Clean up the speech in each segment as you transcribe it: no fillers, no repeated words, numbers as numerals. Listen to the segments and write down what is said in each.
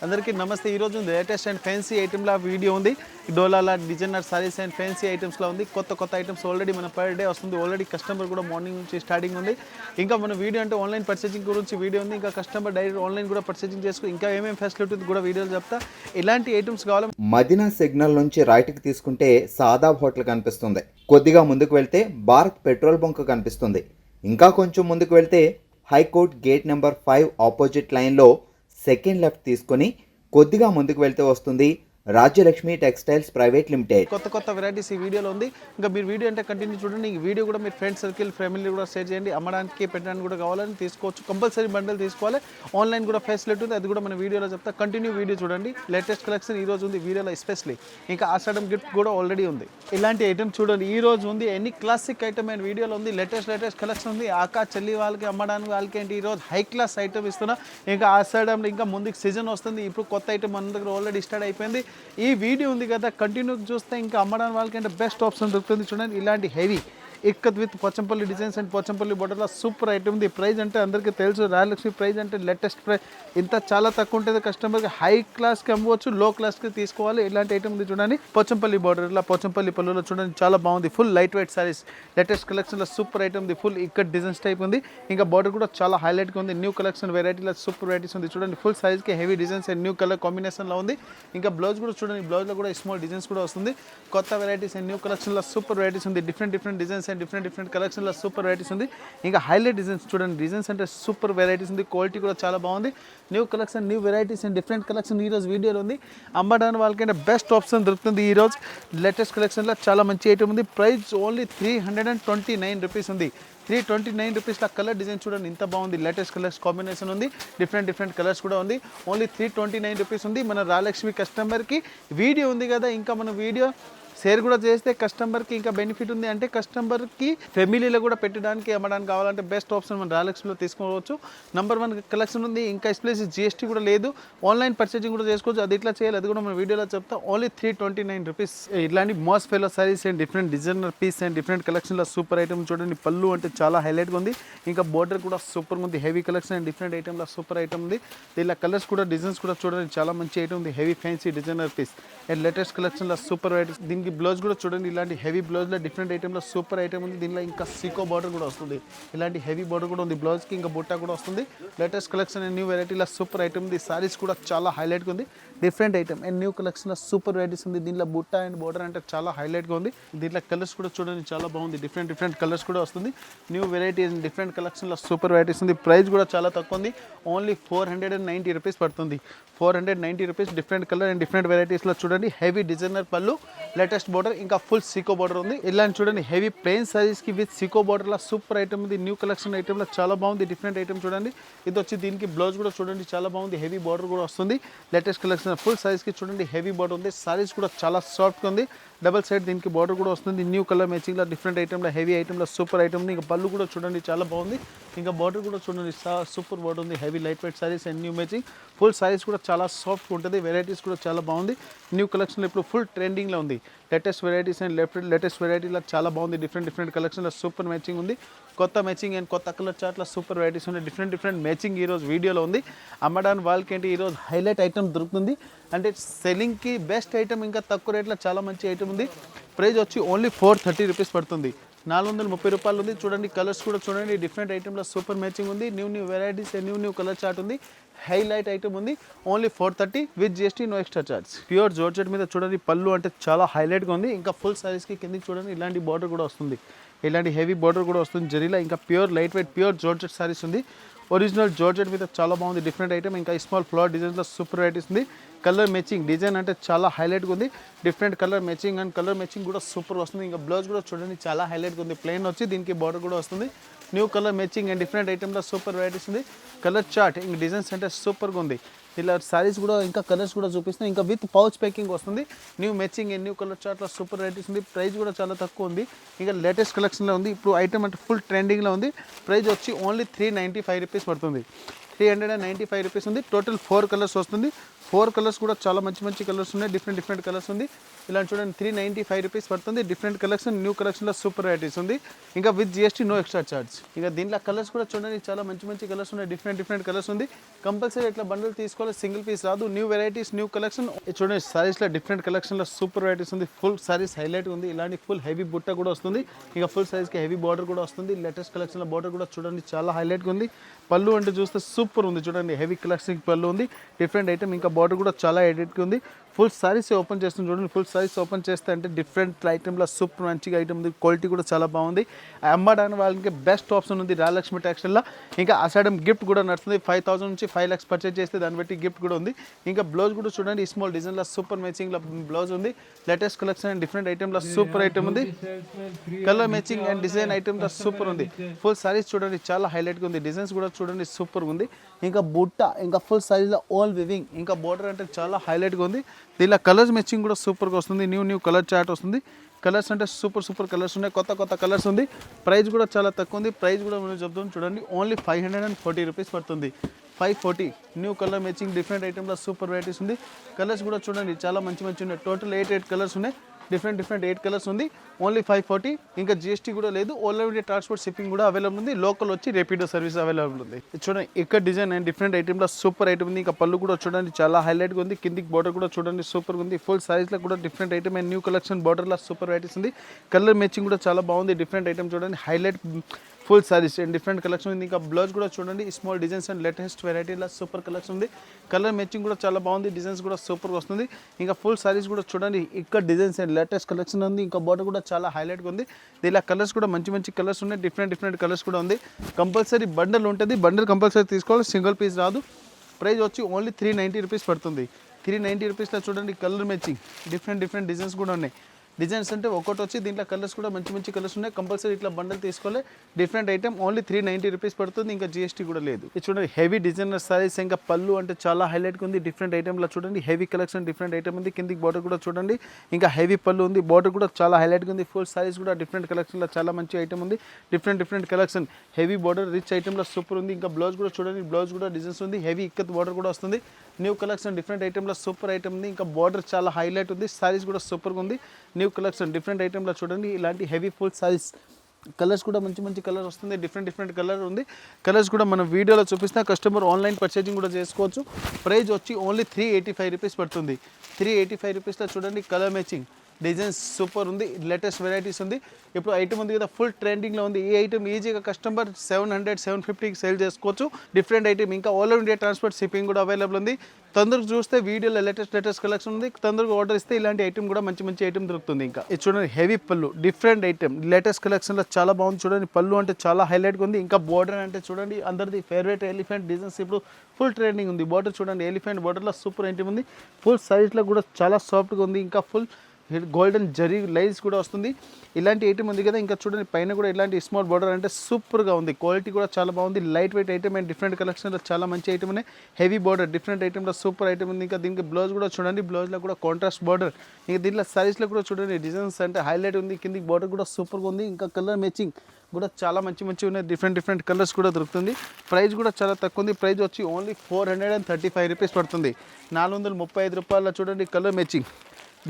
అందరికీ నమస్తే. ఈరోజు లేటెస్ట్ అండ్ ఫ్యాన్సీ ఐటెంల వీడియో ఉంది. డోలాల డిజైనర్ సారీస్ అండ్ ఫ్యాన్సీ ఐటమ్స్లో ఉంది. కొత్త ఐటమ్స్ ఆల్రెడీ మన పర్ డే వస్తుంది. ఆల్రెడీ కస్టమర్ కూడా మార్నింగ్ నుంచి స్టార్టింగ్ ఉంది. ఇంకా మన వీడియో అంటే ఆన్లైన్ పర్చేసింగ్ గురించి వీడియో ఉంది. ఇంకా కస్టమర్ డైరెక్ట్ ఆన్లైన్ కూడా పర్చేసింగ్ చేసుకో ఇంకా ఏమేమి ఫెసిలిటీ కూడా వీడియోలు చెప్తా. ఎలాంటి ఐటమ్స్ కావాలో మదీనా సిగ్నల్ నుంచి రైట్కి తీసుకుంటే సాదాబ్ హోటల్ కనిపిస్తుంది. కొద్దిగా ముందుకు వెళ్తే భారత్ పెట్రోల్ బంక్ కనిపిస్తుంది. ఇంకా కొంచెం ముందుకు వెళ్తే హైకోర్ట్ గేట్ నెంబర్ 5 ఆపోజిట్ లైన్లో సెకండ్ లెఫ్ట్ తీసుకొని కొద్దిగా ముందుకు వెళ్తే వస్తుంది రాజ్యలక్ష్మి టెక్స్టైల్స్ ప్రైవేట్ లిమిటెడ్. కొత్త వెరైటీస్ ఈ వీడియోలో ఉంది. ఇంకా మీరు వీడియో అంటే కంటిన్యూ చూడండి. ఈ వీడియో కూడా మీరు ఫ్రెండ్స్ సర్కిల్ ఫ్యామిలీ కూడా షేర్ చేయండి. అమ్మడానికి పెట్టడానికి కూడా కావాలని తీసుకోవచ్చు. కంపల్సరీ బండల్ తీసుకోవాలి. ఆన్లైన్ కూడా ఫెసిలిటీ ఉంది. అది కూడా మన వీడియోలో చెప్తా. కంటిన్యూ వీడియో చూడండి. లేటెస్ట్ కలెక్షన్ ఈ రోజు ఉంది వీడియోలో ఎస్పెషల్లీ. ఇంకా ఆషాఢం గిఫ్ట్ కూడా ఆల్రెడీ ఉంది. ఇలాంటి ఐటమ్ చూడండి ఈ రోజు ఉంది. ఎన్ని క్లాసిక్ ఐటమ్ అండ్ వీడియోలో ఉంది. లేటెస్ట్ కలెక్షన్ ఉంది. ఆకా చెల్లి వాళ్ళకి అమ్మడానికి వాళ్ళకి ఏంటి ఈ రోజు హై క్లాస్ ఐటమ్ ఇస్తున్నా. ఇంకా ఆషాఢంలో ఇంకా ముందుకు సీజన్ వస్తుంది. ఇప్పుడు కొత్త ఐటమ్ మన దగ్గర ఆల్రెడీ స్టార్ట్ అయిపోయింది. ఈ వీడియో ఉంది కదా కంటిన్యూ చూస్తే ఇంకా అమ్మడానికి వాళ్ళకంటే బెస్ట్ ఆప్షన్ దొరుకుతుంది. చూడండి ఇలాంటి heavy ikat with Pochampally designs and Pochampally బోర్డర్లో సూపర్ ఐటమ్ ఉంది. ప్రైస్ అంటే అందరికీ తెలుసు. రాయలక్ష్మి ప్రైస్ అంటే లేటెస్ట్ ప్రైస్. ఇంత చాలా తక్కువ ఉంటుంది. కస్టమర్కి హై క్లాస్కి అమ్మవచ్చు, లో క్లాస్కి తీసుకోవాలి. ఇలాంటి ఐటమ్ ఉంది చూడండి. పోచంపల్లి బోర్డర్ ఇలా పోచంపల్లి పళ్ళులో చూడండి చాలా బాగుంది. Full light weight saris latest కలెక్షన్లో సూపర్ ఐటమ్ ఉంది. ఫుల్ ఇక్కత్ డిజైన్స్ టైప్ ఉంది. ఇంకా బోర్డర్ కూడా చాలా హైలైట్గా ఉంది. న్యూ కలెక్షన్ వెరైటీలో సూపర్ వెరైటీస్ ఉంది. చూడండి ఫుల్ సైజ్కి heavy designs and new colour కాంబినేషన్లో ఉంది. ఇంకా బ్లౌజ్ కూడా చూడండి. బ్లౌజ్లో కూడా స్మాల్ డిజైన్స్ కూడా వస్తుంది. కొత్త వెరైటీస్ అండ్ న్యూ కలెక్షన్లో సూపర్ వెరైటీస్ ఉంది. డిఫరెంట్ డిజైన్స్ అండ్ డిఫరెంట్ కలెక్షన్లో సూపర్ వెరైటీస్ ఉంది. ఇంకా హైలైట్ డిజైన్స్ చూడండి. డిజైన్స్ అంటే సూపర్ వెరైటీస్ ఉంది. క్వాలిటీ కూడా చాలా బాగుంది. New collection new varieties and different collection ఈరోజు వీడియోలో ఉంది. అమ్మడానికి వాళ్ళకంటే బెస్ట్ ఆప్షన్ దొరుకుతుంది. ఈరోజు లేటెస్ట్ కలెక్షన్లో చాలా మంచి ఐటమ్ ఉంది. ప్రైస్ ఓన్లీ 329 రూపీస్ ఉంది. 329 రూపీస్లో కలర్ డిజైన్ చూడండి ఇంత బాగుంది. లేటెస్ట్ కలర్స్ కాంబినేషన్ ఉంది. డిఫరెంట్ కలర్స్ కూడా ఉంది. ఓన్లీ 329 రూపీస్ ఉంది. మన రాయలక్ష్మి కస్టమర్కి వీడియో ఉంది కదా, ఇంకా మన వీడియో షేర్ కూడా చేస్తే కస్టమర్కి ఇంకా బెనిఫిట్ ఉంది. అంటే కస్టమర్కి ఫ్యామిలీలో కూడా పెట్టడానికి అమ్మడానికి కావాలంటే బెస్ట్ ఆప్షన్ మన రాయలక్ష్మిలో తీసుకోవచ్చు. నెంబర్ 1 కలెక్షన్ ఉంది. ఇంకా ఎస్ప్లేస్ GST కూడా లేదు. ఆన్లైన్ పర్చేసింగ్ కూడా చేసుకోవచ్చు. అది ఇట్లా చేయాలి అది కూడా మన వీడియోలో చెప్తా. Only 329 rupees. ఇట్లాంటి మాస్ ఫెలో saris and different designer piece and different కలెక్షన్లో సూపర్ ఐటమ్ చూడండి. పళ్ళు అంటే చాలా హైలైట్గా ఉంది. ఇంకా బోర్డర్ కూడా సూపర్ ఉంది. హెవీ కలెక్షన్ అండ్ డిఫరెంట్ ఐటమ్లో సూపర్ ఐటమ్ ఉంది. దీనిలో కలర్స్ కూడా డిజైన్స్ కూడా చూడండి చాలా మంచి ఐటమ్ ఉంది. Heavy fancy designer piece and latest కలెక్షన్లో సూపర్ వెరైటీస్. దీనికి బ్లౌజ్ కూడా చూడండి. ఇలాంటి హెవీ బ్లౌజ్లో డిఫరెంట్ ఐటమ్లో సూపర్ ఐటమ్ ఉంది. దీనిలో ఇంకా సీకో బార్డర్ కూడా వస్తుంది. ఇలాంటి హెవీ బార్డర్ కూడా ఉంది. బ్లౌజ్కి ఇంకా బుట్టా కూడా వస్తుంది. లేటెస్ట్ కలెక్షన్ అండ్ న్యూ వెరైటీలో సూపర్ ఐటమ్ ఉంది. సారీస్ కూడా చాలా హైలైట్గా ఉంది. డిఫరెంట్ ఐటమ్ అండ్ న్యూ కలెక్షన్లో సూపర్ వెరైటీస్ ఉంది. దీనిలో బుట్టా అండ్ బోర్డర్ అంటే చాలా హైలైట్గా ఉంది. దీంట్లో కలర్స్ కూడా చూడండి చాలా బాగుంది. డిఫరెంట్ కలర్స్ కూడా వస్తుంది. న్యూ వెరైటీస్ అండ్ డిఫరెంట్ కలెక్షన్లో సూపర్ వెరైటీస్ ఉంది. ప్రైస్ కూడా చాలా తక్కువ ఉంది. ఓన్లీ 490 రూపీస్ పడుతుంది. 490 rupees. Different colour and different వెరైటీస్లో చూడండి. హెవీ డిజైనర్ పళ్ళు, లేటెస్ట్ బోర్డర్, ఇంకా ఫుల్ సీకో బోర్డర్ ఉంది. ఇలాంటి చూడండి హెవీ ప్లెయిన్ సారీస్కి విత్ సీకో బోర్డర్లో సూపర్ ఐటమ్ ఉంది. న్యూ కలెక్షన్ ఐటమ్లో చాలా బాగుంది. డిఫరెంట్ ఐటమ్ చూడండి. ఇది వచ్చి దీనికి బ్లౌజ్ కూడా చూడండి చాలా బాగుంది. హెవీ బోర్డర్ కూడా వస్తుంది. లేటెస్ట్ కలెక్షన్ ఫుల్ సైజ్కి చూడండి హెవీ బోర్డర్ ఉంది. సారీస్ కూడా చాలా సాఫ్ట్గా ఉంది. డబల్ సైడ్ దీనికి బార్డర్ కూడా వస్తుంది. న్యూ కలర్ మ్యాచింగ్లో డిఫరెంట్ ఐటమ్లో హెవీ ఐటమ్లో సూపర్ ఐటమ్ ఉంది. ఇంకా పళ్ళు కూడా చూడండి చాలా బాగుంది. ఇంకా బార్డర్ కూడా చూడండి సూపర్ బార్డర్ ఉంది. Heavy light weight saris and new matching. Full saris కూడా చాలా సాఫ్ట్గా ఉంటుంది. వెరైటీస్ కూడా చాలా బాగుంది. న్యూ కలెక్షన్లో ఇప్పుడు ఫుల్ ట్రెండింగ్లో ఉంది. లేటెస్ట్ వెరైటీస్ అండ్ లేటెస్ట్ వెరైటీలో చాలా బాగుంది. డిఫరెంట్ కలెక్షన్లో సూపర్ మ్యాచింగ్ ఉంది. కొత్త మ్యాచింగ్ అండ్ కొత్త కలర్ చార్ట్లో సూపర్ వెరైటీస్ ఉన్నాయి. డిఫరెంట్ మ్యాచింగ్ ఈరోజు వీడియోలో ఉంది. అమ్మడానికి వాళ్ళకి ఏంటి ఈరోజు హైలైట్ ఐటమ్ దొరుకుతుంది. అంటే సెల్లింగ్కి బెస్ట్ ఐటమ్ ఇంకా తక్కువ రేట్లో చాలా మంచి ఐటమ్ ఉంది. ప్రైస్ వచ్చి ఓన్లీ 430 రూపీస్ పడుతుంది. 430 రూపాయలు ఉంది. చూడండి కలర్స్ కూడా చూడండి. డిఫరెంట్ ఐటమ్లో సూపర్ మ్యాచింగ్ ఉంది. New varieties and new colour chart ఉంది. హైలైట్ ఐటమ్ ఉంది. Only 430 with GST no extra charge. Pure georgette మీద చూడండి పళ్ళు అంటే చాలా హైలైట్గా ఉంది. ఇంకా ఫుల్ సారీస్కి కిందకి చూడండి ఇలాంటి బార్డర్ కూడా వస్తుంది. ఇలాంటి హెవీ బార్డర్ కూడా వస్తుంది జరీలో. ఇంకా pure light weight pure georgette saris ఉంది. ఒరిజినల్ జార్జెట్ మీద చాలా బాగుంది. డిఫరెంట్ ఐటమ్ ఇంకా స్మాల్ ఫ్లవర్ డిజైన్స్లో సూపర్ వెరైటీస్ ఉంది. కలర్ మ్యాచింగ్ డిజైన్ అంటే చాలా హైలైట్గా ఉంది. Different colour matching and colour matching కూడా సూపర్ వస్తుంది. ఇంకా బ్లౌజ్ కూడా చూడండి చాలా హైలైట్గా ఉంది. ప్లెయిన్ వచ్చి దీనికి బార్డర్ కూడా వస్తుంది. New colour matching and different ఐటమ్లో సూపర్ వెరైటీస్ ఉంది. కలర్ చార్ట్ ఇంక డిజైన్స్ అంటే సూపర్గా ఉంది. ఇలా సారీస్ కూడా ఇంకా కలర్స్ కూడా చూపిస్తున్నాయి. ఇంకా విత్ పౌచ్ ప్యాకింగ్ వస్తుంది. New matching and new colour చార్ట్లో సూపర్ వెరైటీస్ ఉంది. ప్రైస్ కూడా చాలా తక్కువ ఉంది. ఇంకా లేటెస్ట్ కలెక్షన్లో ఉంది. ఇప్పుడు ఐటమ్ అంటే ఫుల్ ట్రెండింగ్లో ఉంది. ప్రైస్ వచ్చి ఓన్లీ 395 రూపీస్ పడుతుంది. 395 రూపీస్ ఉంది. టోటల్ 4 కలర్స్ వస్తుంది. 4 కలర్స్ కూడా చాలా మంచి కలర్స్ ఉన్నాయి, డిఫరెంట్ కలర్స్ ఉంది. ఇలా చూడండి 395 రూపీస్ పడుతుంది. డిఫరెంట్ కలెక్షన్, న్యూ కలెక్షన్లో సూపర్ వెరైటీస్ ఉంది. ఇంకా with GST no extra charge. ఇక దీంట్లో కలర్స్ కూడా చూడండి చాలా మంచి కలర్స్ ఉన్నాయి, డిఫరెంట్ కలర్స్ ఉంది. కంపల్సరీ ఇట్లా బండిల్ తీసుకోవాలి, సింగిల్ పీస్ రాదు. New varieties, new collection. చూడండి సారీస్లో డిఫరెంట్ కలెక్షన్లో సూపర్ వెరైటీస్ ఉంది. ఫుల్ సారీస్ హైలైట్ ఉంది. ఇలాంటి ఫుల్ హెవీ బుట్ట కూడా వస్తుంది. ఇక ఫుల్ సైజ్కి హెవీ బార్డర్ కూడా వస్తుంది. లేటెస్ట్ కలెక్షన్లో బార్డర్ కూడా చూడండి చాలా హైలైట్గా ఉంది. పళ్ళు అంటే చూస్తే సూపర్ ఉంది. చూడండి హెవీ కలెక్షన్ పళ్ళు ఉంది, డిఫరెంట్ ఐటమ్. ఇంకా బార్డర్ కూడా చాలా ఎడిట్గా ఉంది. ఫుల్ సారీస్ ఓపెన్ చేస్తుంది చూడండి. ఫుల్ సారీస్ ఓపెన్ చేస్తే అంటే డిఫరెంట్ ఐటమ్లో సూపర్ మంచిగా ఐటమ్ ఉంది. క్వాలిటీ కూడా చాలా బాగుంది. అమ్మడానికి వాళ్ళకి బెస్ట్ ఆప్షన్ ఉంది రాయలక్ష్మి టెక్స్టైల్లో. ఇంకా అసైడం గిఫ్ట్ కూడా నడుస్తుంది. 5,000 నుంచి 5 lakhs పర్చేజ్ చేస్తే దాన్ని బట్టి గిఫ్ట్ కూడా ఉంది. ఇంకా బ్లౌజ్ కూడా చూడండి స్మాల్ డిజైన్లో సూపర్ మ్యాచింగ్లో బ్లౌజ్ ఉంది. లేటెస్ట్ కలెక్షన్ అండ్ డిఫరెంట్ ఐటమ్లో సూపర్ ఐటమ్ ఉంది. కలర్ మ్యాచింగ్ అండ్ డిజైన్ ఐటమ్లో సూపర్ ఉంది. ఫుల్ సారీస్ చూడండి చాలా హైలైట్గా ఉంది. డిజైన్స్ కూడా చూడండి సూపర్ ఉంది. ఇంకా బుట్ట, ఇంకా ఫుల్ సారీస్లో ఆల్ వివింగ్, ఇంకా బార్డర్ అంటే చాలా హైలైట్గా ఉంది. దీనిలో కలర్స్ మ్యాచింగ్ కూడా సూపర్గా వస్తుంది. న్యూ కలర్ చార్ట్ వస్తుంది. కలర్స్ అంటే సూపర్ కలర్స్ ఉన్నాయి. కొత్త కలర్స్ ఉంది. ప్రైస్ కూడా చాలా తక్కువ ఉంది. ప్రైస్ కూడా మనం చెప్తాం చూడండి, ఓన్లీ 540 రూపీస్ పడుతుంది. 540. న్యూ కలర్ మ్యాచింగ్ డిఫరెంట్ ఐటమ్లో సూపర్ వెరైటీస్ ఉంది. కలర్స్ కూడా చూడండి చాలా మంచి ఉన్నాయి. టోటల్ 8 కలర్స్ ఉన్నాయి. డిఫరెంట్ 8 కలర్స్ ఉంది. ఓన్లీ 540. ఇంకా జిఎస్టీ కూడా లేదు. All over India transport shipping కూడా అవైలబుల్ ఉంది. లోకల్ వచ్చి రేపిడో సర్వీస్ అవైలబుల్ ఉంది. చూడండి ఇక్కడ డిజైన్ అండ్ డిఫరెంట్ ఐటమ్లో సూపర్ ఐటమ్ ఉంది. ఇంకా పళ్ళు కూడా చూడండి చాలా హైలైట్గా ఉంది. కిందికి బార్డర్ కూడా చూడండి సూపర్గా ఉంది. ఫుల్ సైజ్లో కూడా different item and new collection బార్డర్లో సూపర్ వెరైటీస్ ఉంది. కలర్ మ్యాచింగ్ కూడా చాలా బాగుంది. డిఫరెంట్ ఐటమ్ చూడండి highlight full saris and different collection ఉంది. ఇంకా బ్లౌజ్ కూడా చూడండి స్మాల్ డిజైన్స్ అండ్ లేటెస్ట్ వెరైటీలో సూపర్ కలెక్షన్ ఉంది. కలర్ మ్యాచింగ్ కూడా చాలా బాగుంది. డిజైన్స్ కూడా సూపర్గా వస్తుంది. ఇంకా ఫుల్ సారీస్ కూడా చూడండి ఇక్కడ డిజైన్స్ అండ్ లేటెస్ట్ కలెక్షన్ ఉంది. ఇంకా బార్డర్ కూడా చాలా హైలైట్గా ఉంది. దీనిలో కలర్స్ కూడా మంచి కలర్స్ ఉన్నాయి. డిఫరెంట్ కలర్స్ కూడా ఉంది. కంపల్సరీ బండల్ ఉంటుంది. బండల్ కంపల్సరీ తీసుకోవాలి, సింగిల్ పీస్ రాదు. ప్రైస్ వచ్చి ఓన్లీ 390 రూపీస్ పడుతుంది. 390 రూపీస్లో చూడండి కలర్ మ్యాచింగ్ డిఫరెంట్ డిజైన్స్ కూడా ఉన్నాయి. డిజైన్స్ అంటే ఒకటి వచ్చి దీంట్లో కలర్స్ కూడా మంచి కలర్స్ ఉన్నాయి. కంపల్సరీ ఇట్లా బండల్ తీసుకోవాలి. డిఫరెంట్ ఐటమ్ ఓన్లీ 390 రూపీస్ పడుతుంది. ఇంకా జిఎస్టీ కూడా లేదు. ఇది చూడండి హెవీ డిజైనర్ సారీస్. ఇంకా పళ్ళు అంటే చాలా హైలైట్గా ఉంది. డిఫరెంట్ ఐటమ్లో చూడండి హెవీ కలెక్షన్ డిఫరెంట్ ఐటమ్ ఉంది. కిందికి బార్డర్ కూడా చూడండి ఇంకా హెవీ పళ్ళు ఉంది. బార్డర్ కూడా చాలా హైలైట్గా ఉంది. ఫుల్ సారీస్ కూడా డిఫరెంట్ కలెక్షన్లో చాలా మంచి ఐటమ్ ఉంది. Different collection heavy border rich ఐటమ్లో సూపర్ ఉంది. ఇంకా బ్లౌజ్ కూడా చూడండి, బ్లౌజ్ కూడా డిజైన్స్ ఉంది. హెవీ ఇక్కత్ బార్డర్ కూడా వస్తుంది. న్యూ కలెక్షన్ డిఫరెంట్ ఐటమ్లో సూపర్ ఐటమ్ ఉంది. ఇంకా బార్డర్ చాలా హైలైట్ ఉంది. సారీస్ కూడా సూపర్గా ఉంది. న్యూ కలెక్షన్ డిఫరెంట్ ఐటమ్లో చూడండి ఇలాంటి హెవీ ఫుల్ సారీస్. కలర్స్ కూడా మంచి కలర్ వస్తుంది. డిఫరెంట్ కలర్ ఉంది. కలర్స్ కూడా మనం వీడియోలో చూపిస్తే కస్టమర్ ఆన్లైన్ పర్చేజింగ్ కూడా చేసుకోవచ్చు. ప్రైస్ వచ్చి ఓన్లీ 385 రూపీస్ పడుతుంది. 385 రూపీస్లో చూడండి కలర్ మ్యాచింగ్ డిజైన్స్ సూపర్ ఉంది. లేటెస్ట్ వెరైటీస్ ఉంది. ఇప్పుడు ఐటమ్ ఉంది కదా ఫుల్ ట్రెండింగ్లో ఉంది. ఈ ఐటమ్ ఈజీగా కస్టమర్ 700-750కి సేల్ చేసుకోవచ్చు. Different item. ఇంకా all over India transport shipping కూడా అవైలబుల్ ఉంది. తొందరగా చూస్తే వీడియోలో లేటెస్ట్ కలెక్షన్ ఉంది. తొందరగా ఆర్డర్ ఇస్తే ఇలాంటి ఐటమ్ కూడా మంచి ఐటమ్ దొరుకుతుంది. ఇంకా ఇది చూడండి హెవీ పళ్ళు డిఫరెంట్ ఐటమ్ లేటెస్ట్ కలెక్షన్లో చాలా బాగుంది. చూడండి పళ్ళు అంటే చాలా హైలైట్గా ఉంది. ఇంకా బార్డర్ అంటే చూడండి అందరిది ఫేవరెట్ ఎలిఫెంట్ డిజైన్స్ ఇప్పుడు ఫుల్ ట్రెండింగ్ ఉంది. బార్డర్ చూడండి ఎలిఫెంట్ బార్డర్లో సూపర్ ఐటమ్ ఉంది. ఫుల్ సైజ్లో కూడా చాలా సాఫ్ట్గా ఉంది. ఇంకా ఫుల్ గోల్డెన్ జరీ లైన్స్ కూడా వస్తుంది. ఇలాంటి ఐటమ్ ఉంది కదా. ఇంకా చూడండి పైన కూడా ఇలాంటి స్మాల్ బార్డర్ అంటే సూపర్గా ఉంది. క్వాలిటీ కూడా చాలా బాగుంది. Light weight item and different కలెక్షన్లో చాలా మంచి ఐటమ్ ఉన్నాయి. హెవీ బార్డర్ డిఫరెంట్ ఐటమ్లో సూపర్ ఐటమ్ ఉంది. ఇంకా దీనికి బ్లౌజ్ కూడా చూడండి, బ్లౌజ్లో కూడా కాంట్రాస్ట్ బార్డర్. ఇంకా దీంట్లో సారీస్లో కూడా చూడండి డిజైన్స్ అంటే హైలైట్ ఉంది. కిందికి బార్డర్ కూడా సూపర్గా ఉంది. ఇంకా కలర్ మ్యాచింగ్ కూడా చాలా మంచి ఉన్నాయి. డిఫరెంట్ కలర్స్ కూడా దొరుకుతుంది. ప్రైస్ కూడా చాలా తక్కువ ఉంది. ప్రైస్ వచ్చి ఓన్లీ 435 రూపీస్ పడుతుంది. 435 రూపాయల చూడండి colour matching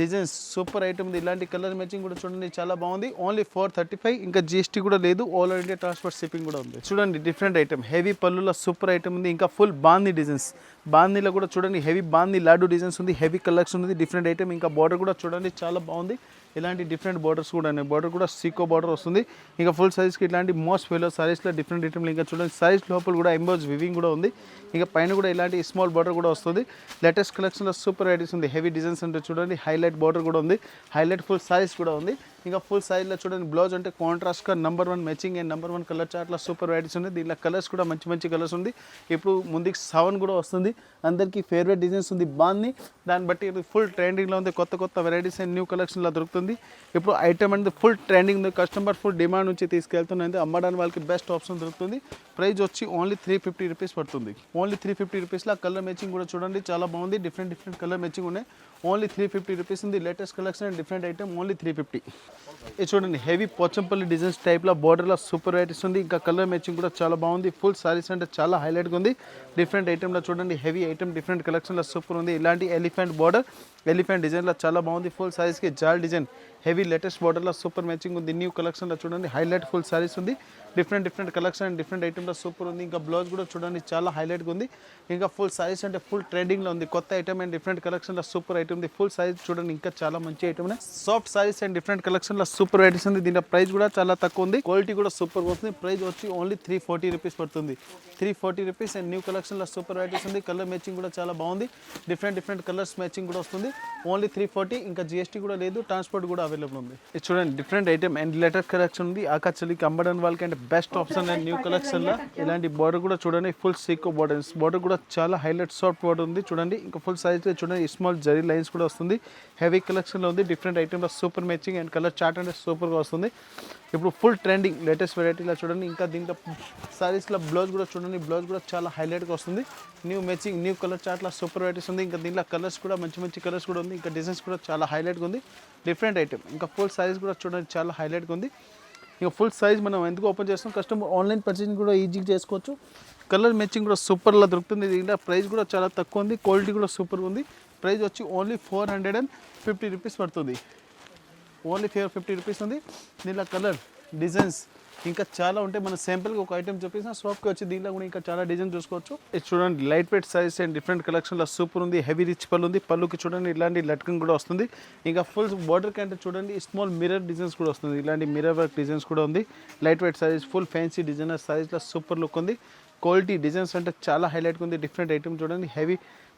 designs super item ఉంది. ఇలాంటి కలర్ మ్యాచింగ్ కూడా చూడండి చాలా బాగుంది. ఓన్లీ 435. ఇంకా జిఎస్టీ కూడా లేదు. All over India transport shipping కూడా ఉంది. చూడండి డిఫరెంట్ ఐటమ్ హెవీ పళ్ళులో సూపర్ ఐటమ్ ఉంది. ఇంకా ఫుల్ బాందీ డిజైన్స్. బాందీలో కూడా చూడండి హెవీ బాందీ లాడు డిజైన్స్ ఉంది. హెవీ కలెక్షన్ ఉంది. Different item. ఇంకా బార్డర్ కూడా చూడండి చాలా బాగుంది. ఇలాంటి డిఫరెంట్ బార్డర్స్ కూడా ఉన్నాయి. బార్డర్ కూడా సీకో బార్డర్ వస్తుంది. ఇంకా ఫుల్ సైజ్కి ఇలాంటి మోస్ట్ ఫెలో సారీస్లో డిఫరెంట్ ఐటమ్లు. ఇంకా చూడండి సైజ్ లోపల కూడా ఎంబోజ్ వివింగ్ కూడా ఉంది. ఇంకా పైన కూడా ఇలాంటి స్మాల్ బార్డర్ కూడా వస్తుంది. లేటెస్ట్ కలెక్షన్లో సూపర్ వెరైటీస్ ఉంది. హెవీ డిజైన్స్ అంటే చూడండి హైలైట్ బార్డర్ కూడా ఉంది. హైలైట్ ఫుల్ సారీస్ కూడా ఉంది. ఇంకా ఫుల్ సైజ్లో చూడండి బ్లౌజ్ అంటే కాంట్రాస్ట్గా number 1 matching and number 1 colour చార్ట్లో సూపర్ వెరైటీస్ ఉంది. దీంట్లో కలర్స్ కూడా మంచి కలర్స్ ఉంది. ఇప్పుడు ముందుకు 7 కూడా వస్తుంది. అందరికీ ఫేవరెట్ డిజైన్స్ ఉంది బాగుంది. దాన్ని బట్టి ఫుల్ ట్రెండింగ్లో ఉంది. కొత్త వెరైటీస్ అండ్ న్యూ కలెక్షన్లో దొరుకుతుంది. ఇప్పుడు ఐటమ్ అనేది ఫుల్ ట్రెండింగ్ ఉంది. కస్టమర్ ఫుల్ డిమాండ్ నుంచి తీసుకెళ్తున్నది. అమ్మడానికి వాళ్ళకి బెస్ట్ ఆప్షన్ దొరుకుతుంది. ప్రైస్ వచ్చి ఓన్లీ 350 రూపీస్ పడుతుంది. ఓన్లీ 350 రూపీస్లో కలర్ మ్యాచింగ్ కూడా చూడండి చాలా బాగుంది. డిఫరెంట్ కలర్ మ్యాచింగ్ ఉన్నాయి. ఓన్లీ 350 రూపీస్ ఉంది. Latest collection and different item only 350. ఇది చూడండి హెవీ పోచంపల్లి డిజైన్స్ టైప్లో బార్డర్లో సూపర్ వెరైటీస్ ఉంది. ఇంకా కలర్ మ్యాచింగ్ కూడా చాలా బాగుంది. ఫుల్ సారీస్ అంటే చాలా హైలైట్గా ఉంది. డిఫరెంట్ ఐటమ్లో చూడండి హెవీ ఐటమ్ డిఫరెంట్ కలెక్షన్లో సూపర్ ఉంది. ఇలాంటి ఎలిఫెంట్ బార్డర్ ఎలిఫెంట్ డిజైన్లో చాలా బాగుంది. ఫుల్ సారీస్కి జాల్ డిజైన్ హెవీ లేటెస్ట్ బార్డర్లో సూపర్ మ్యాచింగ్ ఉంది. న్యూ కలెక్షన్లో చూడండి హైలైట్ ఫుల్ సారీస్ ఉంది. డిఫరెంట్ కలెక్షన్ అండ్ డిఫరెంట్ ఐటమ్లో సూపర్ ఉంది. ఇంకా బ్లౌజ్ కూడా చూడండి చాలా హైలైట్గా ఉంది. ఇంకా ఫుల్ సారీస్ అంటే ఫుల్ ట్రెండింగ్లో ఉంది. కొత్త ఐటమ్ అండ్ డిఫరెంట్ కలెక్షన్లో సూపర్ ఐటమ్ ఉంది. ఫుల్ సారీస్ చూడండి ఇంకా చాలా మంచి ఐటమ్ ఉన్నాయి. సాఫ్ట్ సారీస్ అండ్ డిఫరెంట్ కలెక్షన్లో సూపర్ వెరైటీస్ ఉంది. దీని ప్రైస్ కూడా చాలా తక్కువ ఉంది. క్వాలిటీ కూడా సూపర్ వస్తుంది. ప్రైస్ వచ్చి ఓన్లీ 340 రూపీస్ పడుతుంది. 340 రూపీస్ అండ్ న్యూ కలెక్షన్లో సూపర్ వెరైటీస్ ఉంది. కలర్ మ్యాచింగ్ కూడా చాలా బాగుంది. డిఫరెంట్ కలర్స్ మ్యాచింగ్ కూడా వస్తుంది. ఓన్లీ 340. ఇంకా జిఎస్టీ కూడా లేదు. ట్రాన్స్పోర్ట్ కూడా అవైలబుల్ ఉంది. ఇది చూడండి different item and latest collection ఉంది. ఆకాచలికి అమ్మడం వాళ్ళకి అంటే బెస్ట్ ఆప్షన్ అండ్ న్యూ కలెక్షన్లో ఇలాంటి బార్డర్ కూడా చూడండి ఫుల్ సీకో బార్డర్ కూడా చాలా హైలైట్ సాఫ్ట్ బార్డర్ ఉంది చూడండి. ఇంకా ఫుల్ సైజ్ చూడండి స్మాల్ జరీ లైన్స్ కూడా వస్తుంది. హెవీ కలెక్షన్లో ఉంది. డిఫరెంట్ ఐటమ్లో super matching and colour chart అంటే సూపర్గా వస్తుంది. ఇప్పుడు ఫుల్ ట్రెండింగ్ లేటెస్ట్ వెరైటీలో చూడండి. ఇంకా దీంట్లో సారీస్లో బ్లౌజ్ కూడా చూడండి. బ్లౌజ్ కూడా చాలా హైలైట్గా వస్తుంది. న్యూ మ్యాచింగ్ న్యూ కలర్ చార్ట్లో సూపర్ వెరైటీస్ ఉంది. ఇంకా దీంట్లో కలర్స్ కూడా మంచి కలర్స్ కూడా ఉంది. ఇంకా డిజైన్స్ కూడా చాలా హైలైట్గా ఉంది. డిఫరెంట్ ఐటమ్ ఇంకా ఫుల్ సైజ్ కూడా చూడండి చాలా హైలైట్గా ఉంది. ఇంకా ఫుల్ సైజ్ మనం ఎందుకు ఓపెన్ చేస్తాం కస్టమర్ ఆన్లైన్ పర్చేసింగ్ కూడా ఈజీగా చేసుకోవచ్చు. కలర్ మ్యాచింగ్ కూడా సూపర్లా దొరుకుతుంది. దీంట్లో ప్రైస్ కూడా చాలా తక్కువ ఉంది. క్వాలిటీ కూడా సూపర్గా ఉంది. ప్రైస్ వచ్చి ఓన్లీ 450 రూపీస్ పడుతుంది. ఓన్లీ 450 రూపీస్ ఉంది. దీంట్లో కలర్ డిజైన్స్ ఇంకా చాలా ఉంటాయి. మన సింపుల్గా ఒక ఐటమ్ చూపిస్తున్న షాప్కి వచ్చి దీంట్లో కూడా ఇంకా చాలా డిజైన్ చూసుకోవచ్చు. ఇది చూడండి light weight size and different కలెక్షన్లో సూపర్ ఉంది. హెవీ రిచ్ పళ్ళు ఉంది. పళ్ళుకి చూడండి ఇలాంటి లట్కన్ కూడా వస్తుంది. ఇంకా ఫుల్ బార్డర్ కంటే చూడండి స్మాల్ మిర్రర్ డిజైన్స్ కూడా వస్తుంది. ఇలాంటి మిర్రర్ వర్క్ డిజైన్స్ కూడా ఉంది. Light weight size full fancy designer సైజ్లో సూపర్ లుక్ ఉంది. క్వాలిటీ డిజైన్స్ అంటే చాలా హైలైట్గా ఉంది. డిఫరెంట్ ఐటమ్ చూడండి హెవీ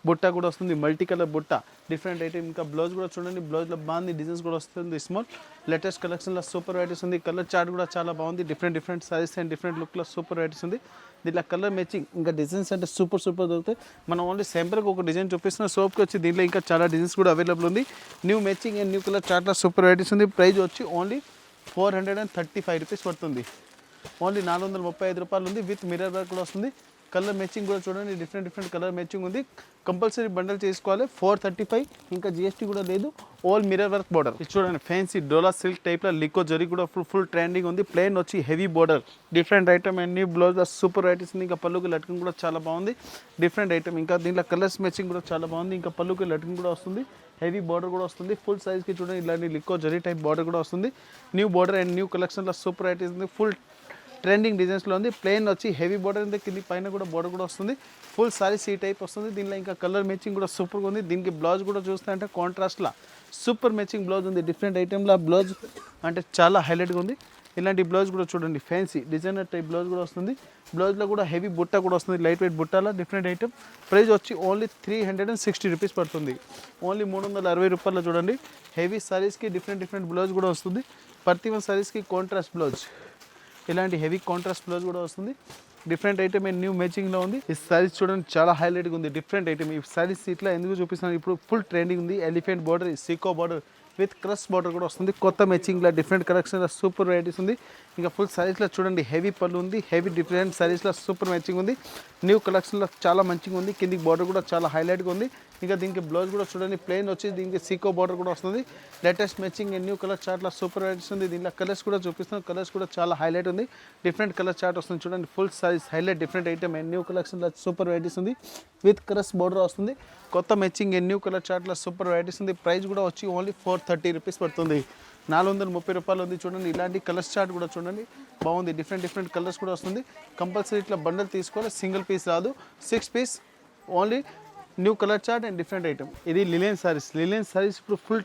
బుట్ట కూడా వస్తుంది. మల్టీ కలర్ బుట్ట డిఫరెంట్ ఐటమ్. ఇంకా బ్లౌజ్ కూడా చూడండి. బ్లౌజ్లో బాగుంది. డిజైన్స్ కూడా వస్తుంది. స్మాల్ లేటెస్ట్ కలెక్షన్లో సూపర్ వెరైటీస్ ఉంది. కలర్ చార్ట్ కూడా చాలా బాగుంది. డిఫరెంట్ సైజెస్ అండ్ డిఫరెంట్ లుక్లో సూపర్ వెరైటీస్ ఉంది. దీంట్లో కలర్ మ్యాచింగ్ ఇంకా డిజైన్స్ అంటే సూపర్ దొరుకుతాయి. మనం ఓన్లీ సింపుల్గా ఒక డిజైన్ చూపిస్తున్న షాప్కి వచ్చి దీంట్లో ఇంకా చాలా డిజైన్స్ కూడా అవైలబుల్ ఉంది. New matching and new colour చార్ట్లో సూపర్ వెరైటీస్ ఉంది. ప్రైస్ వచ్చి ఓన్లీ 435 రూపీస్ పడుతుంది. ఓన్లీ 435 రూపాయలు ఉంది. విత్ మిర్రర్ వర్క్ కూడా వస్తుంది. కలర్ మ్యాచింగ్ కూడా చూడండి డిఫరెంట్ కలర్ మ్యాచింగ్ ఉంది. కంపల్సరీ బండల్ చేసుకోవాలి. 435 ఇంకా జిఎస్టీ కూడా లేదు. All mirror work border. ఇది చూడండి ఫ్యాన్సీ డోలా సిల్క్ టైప్లో లికో జరీ కూడా ఫుల్ ట్రెండింగ్ ఉంది. ప్లెయిన్ వచ్చి heavy border different item and new blouse super varieties ఉంది. ఇంకా పళ్ళుకి లట్కన్ కూడా చాలా బాగుంది. డిఫరెంట్ ఐటమ్ ఇంకా దీంట్లో కలర్స్ మ్యాచింగ్ కూడా చాలా బాగుంది. ఇంకా పళ్ళుకి లట్కన్ కూడా వస్తుంది. హెవీ బార్డర్ కూడా వస్తుంది. ఫుల్ సైజ్కి చూడండి ఇలాంటి లికో జరీ టైప్ బార్డర్ కూడా వస్తుంది. న్యూ బార్డర్ అండ్ న్యూ కలెక్షన్లో సూపర్ వెరైటీస్ ఉంది. ఫుల్ ట్రెండింగ్ డిజైన్స్లో ఉంది. ప్లెయిన్ వచ్చి హెవీ బార్డర్ ఉంది. కింది పైన కూడా బార్డర్ కూడా వస్తుంది. ఫుల్ సారీస్ ఈ టైప్ వస్తుంది. దీనిలో ఇంకా కలర్ మ్యాచింగ్ కూడా సూపర్గా ఉంది. దీనికి బ్లౌజ్ కూడా చూస్తే అంటే కాంట్రాస్ట్లా సూపర్ మ్యాచింగ్ బ్లౌజ్ ఉంది. డిఫరెంట్ ఐటెంలో బ్లౌజ్ అంటే చాలా హైలైట్గా ఉంది. ఇలాంటి బ్లౌజ్ కూడా చూడండి ఫ్యాన్సీ డిజైనర్ టైప్ బ్లౌజ్ కూడా వస్తుంది. బ్లౌజ్లో కూడా హెవీ బుట్ట కూడా వస్తుంది. లైట్ వెయిట్ బుట్టాలో డిఫరెంట్ ఐటమ్. ప్రైస్ వచ్చి ఓన్లీ 360 రూపీస్ పడుతుంది. ఓన్లీ 360 రూపాయలు చూడండి. హెవీ సారీస్కి డిఫరెంట్ బ్లౌజ్ కూడా వస్తుంది. ప్రతి వన్ సారీస్కి కాంట్రాస్ట్ బ్లౌజ్ ఇలాంటి హెవీ కాంట్రాస్ట్ బ్లౌజ్ కూడా వస్తుంది. డిఫరెంట్ ఐటమ్ అండ్ న్యూ మ్యాచింగ్లో ఉంది. ఈ సారీస్ చూడండి చాలా హైలైట్గా ఉంది. Different item. ఈ సారీస్ ఇట్లా ఎందుకు చూపిస్తున్నాను ఇప్పుడు ఫుల్ ట్రెండింగ్ ఉంది. ఎలిఫెంట్ బార్డర్ సీకో బార్డర్ విత్ క్రస్ బార్డర్ కూడా వస్తుంది. కొత్త మ్యాచింగ్లో డిఫరెంట్ కలెక్షన్లో సూపర్ వెరైటీస్ ఉంది. ఇంకా ఫుల్ సారీస్లో చూడండి హెవీ పళ్ళు ఉంది. హెవీ డిఫరెంట్ సారీస్లో సూపర్ మ్యాచింగ్ ఉంది. న్యూ కలెక్షన్లో చాలా మంచిగా ఉంది. కిందికి బార్డర్ కూడా చాలా హైలైట్గా ఉంది. ఇంకా దీనికి బ్లౌజ్ కూడా చూడండి ప్లెయిన్ వచ్చి దీనికి సీకో బార్డర్ కూడా వస్తుంది. Latest matching and new colour చార్ట్లో సూపర్ వెరైటీస్ ఉంది. దీంట్లో కలర్స్ కూడా చూపిస్తున్నాం. కలర్స్ కూడా చాలా హైలైట్ ఉంది. డిఫరెంట్ కలర్ చార్ట్ వస్తుంది చూడండి. Full saris highlight different item and new కలెక్షన్లో సూపర్ వెరైటీస్ ఉంది. విత్ క్రస్ బార్డర్ వస్తుంది. కొత్త మ్యాచింగ్ అండ్ న్యూ కలర్ చార్ట్లో సూపర్ వెరైటీస్ ఉంది. ప్రైస్ కూడా వచ్చి ఓన్లీ 430 రూపీస్ పడుతుంది. 430 రూపాయలు ఉంది. చూడండి ఇలాంటి కలర్స్ చార్ట్ కూడా చూడండి బాగుంది. డిఫరెంట్ కలర్స్ కూడా వస్తుంది. కంపల్సరీ ఇట్లా బండల్ తీసుకోవాలి. సింగిల్ పీస్ రాదు. 6 piece only. New colour chart and different item. ఇది లిలెన్ సారీస్ ఇప్పుడు ఫుల్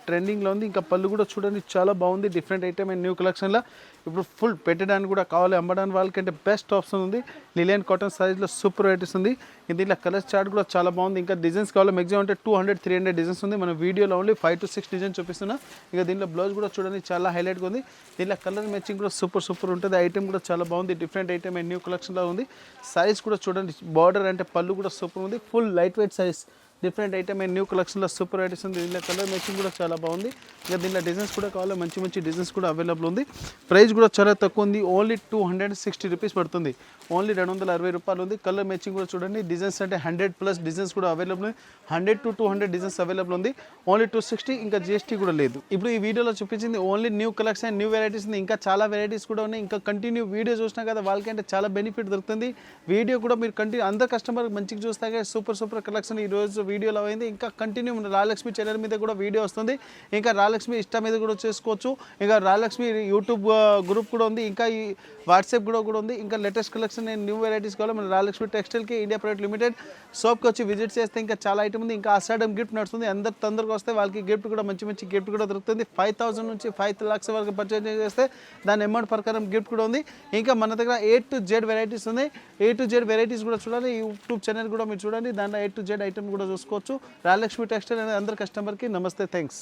ట్రెండింగ్లో ఉంది. ఇంకా పళ్ళు కూడా చూడండి చాలా బాగుంది. డిఫరెంట్ ఐటమ్ అండ్ న్యూ కలెక్షన్లో ఇప్పుడు ఫుల్ పెట్టడానికి కూడా కావాలి అమ్మడానికి వాళ్ళకంటే బెస్ట్ ఆప్షన్ ఉంది. లిలెన్ కాటన్ సారీస్లో సూపర్ వెరైటీస్ ఉంది. దీంట్లో కలర్ చార్ట్ కూడా చాలా బాగుంది. ఇంకా డిజైన్స్ కావాలి మ్యాక్సిమం అంటే 200-300 డిజైన్స్ ఉంది. మన వీడియోలో ఓన్లీ 5 to 6 డిజైన్స్ చూపిస్తున్నా. ఇక దీంట్లో బ్లౌజ్ కూడా చూడండి చాలా హైలైట్గా ఉంది. దీంట్లో కలర్ మ్యాచింగ్ కూడా సూపర్ ఉంటుంది. ఐటమ్ కూడా చాలా బాగుంది. డిఫరెంట్ ఐటమ్ అండ్ న్యూ కలెక్షన్లో ఉంది. సారీస్ కూడా చూడండి బార్డర్ అంటే పళ్ళు కూడా సూపర్ ఉంది. Full light weight saris different item and new కలెక్షన్లో సూపర్ వెరైటీస్ ఉంది. దీంట్లో కలర్ మ్యాచింగ్ కూడా చాలా బాగుంది. ఇంకా దీంట్లో డిజైన్స్ కూడా కావాలి, మంచి మంచి డిజైన్స్ కూడా అవైలబుల్ ఉంది. ప్రైస్ కూడా చాలా తక్కువ ఉంది, ఓన్లీ 260 రూపీస్ పడుతుంది, ఓన్లీ 260 రూపాయలు ఉంది. కలర్ మ్యాచింగ్ కూడా చూడండి, డిజైన్స్ అంటే 100+ డిజైన్స్ కూడా అవైలబుల్ ఉంది. 100 to 200 డిజైన్స్ అవైలబుల్ ఉంది, ఓన్లీ 260. ఇంకా జిఎస్టీ కూడా లేదు. ఇప్పుడు ఈ వీడియోలో చూపించింది only new collection, new varieties ఉంది. ఇంకా చాలా వెరైటీస్ కూడా ఉన్నాయి. ఇంకా కంటిన్యూ వీడియో చూసినా కదా వాళ్ళకంటే చాలా బెనిఫిట్ దొరుకుతుంది. వీడియో కూడా మీరు కంటిన్యూ అందరు కస్టమర్ మంచిగా చూస్తాగా సూపర్ కలెక్షన్ ఈ రోజు వీడియోలో అయింది. ఇంకా కంటిన్యూ రాయలక్ష్మి ఛానల్ మీద కూడా వీడియో వస్తుంది. ఇంకా రాయలక్ష్మి ఇష్టం మీద కూడా చేసుకోవచ్చు. ఇంకా రాయలక్ష్మి యూట్యూబ్ గ్రూప్ కూడా ఉంది. ఇంకా ఈ వాట్సాప్ కూడా ఉంది. ఇంకా లేటెస్ట్ కలెక్షన్ న్యూ వెరైటీస్ కావాలి మన రాయలక్ష్మి టెక్స్టైల్కి ఇండియా ప్రైవేట్ లిమిటెడ్ షాప్కి వచ్చి విజిట్ చేస్తే ఇంకా చాలా ఐటమ్ ఉంది. ఇంకా ఆషాఢం గిఫ్ట్ నడుస్తుంది, అందరు తొందరగా వస్తే వాళ్ళకి గిఫ్ట్ కూడా మంచి గిఫ్ట్ కూడా దొరుకుతుంది. 5,000 నుంచి 5 lakhs వరకు పర్చేజ్ చేస్తే దాని అమౌంట్ ప్రకారం గిఫ్ట్ కూడా ఉంది. ఇంకా మన దగ్గర A to Z వెరైటీస్ ఉన్నాయి. A to Z వెరైటీస్ కూడా చూడాలి, యూట్యూబ్ ఛానల్ కూడా మీరు చూడండి, దాంట్లో A to Z ఐటమ్ కూడా చూసుకోవచ్చు. రాయలక్ష్మి టెక్స్టైల్ అనేది అందరు కస్టమర్కి నమస్తే, థ్యాంక్స్.